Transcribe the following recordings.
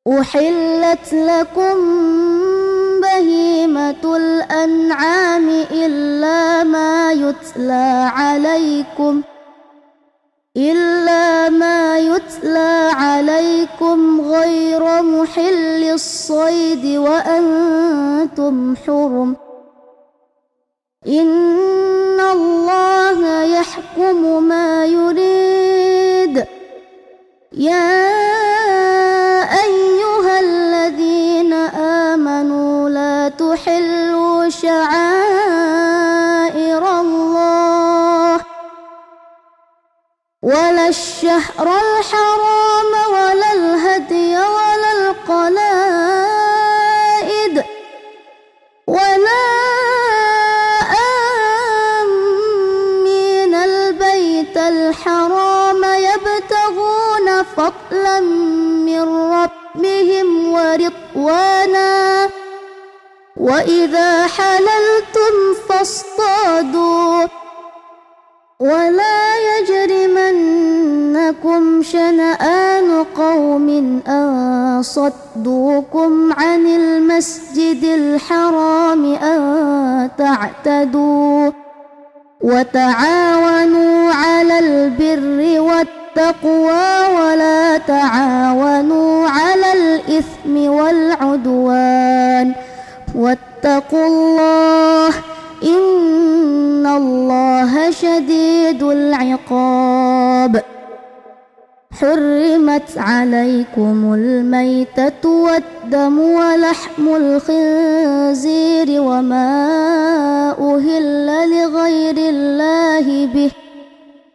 أحلت لكم بهيمة الأنعام إلا ما يتلى عليكم غير محل الصيد وأنتم حرم. إن الله يحكم ما يريد. يا أيها الذين آمنوا لا تحلوا شعائر الله ولا الشهر الحرام ولا الهدي ولا القلائد ولا آمين البيت الحرام يبتغون فضلا من ربهم ورضوانا وإذا حللتم فاصطادوا ولا يجرمنكم شنآن قوم أن صدوكم عن المسجد الحرام أن تعتدوا وتعاونوا على البر والتقوى ولا تعاونوا على الإثم والعدوان واتقوا الله إن الله شديد العقاب. حرمت عليكم الميتة والدم ولحم الخنزير وما أهل لغير الله به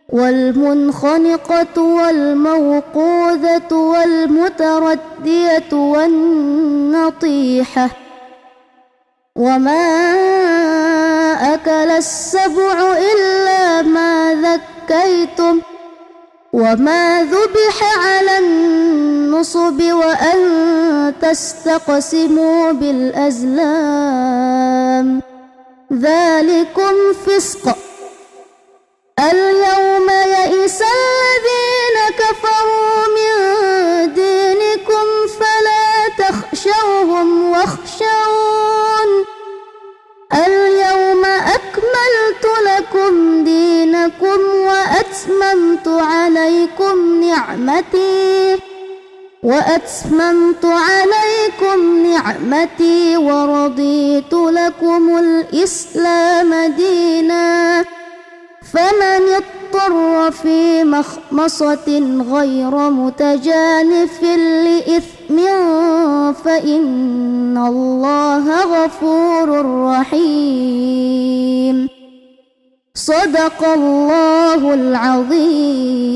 والمنخنقة والموقوذة والمتردية والنطيحة وما أكل السبع إلا ما ذكيتم وما ذبح على النصب وأن تستقسموا بالأزلام ذلكم فسق. اليوم يئس الذين كفروا من دينكم فلا تخشوهم واخشون. اليوم أكملت لكم دينكم وأتممت عليكم نعمتي ورضيت لكم الإسلام دينا. فمن اضطر في مخمصة غير متجانف لإثم فإن الله غفور رحيم. صدق الله العظيم.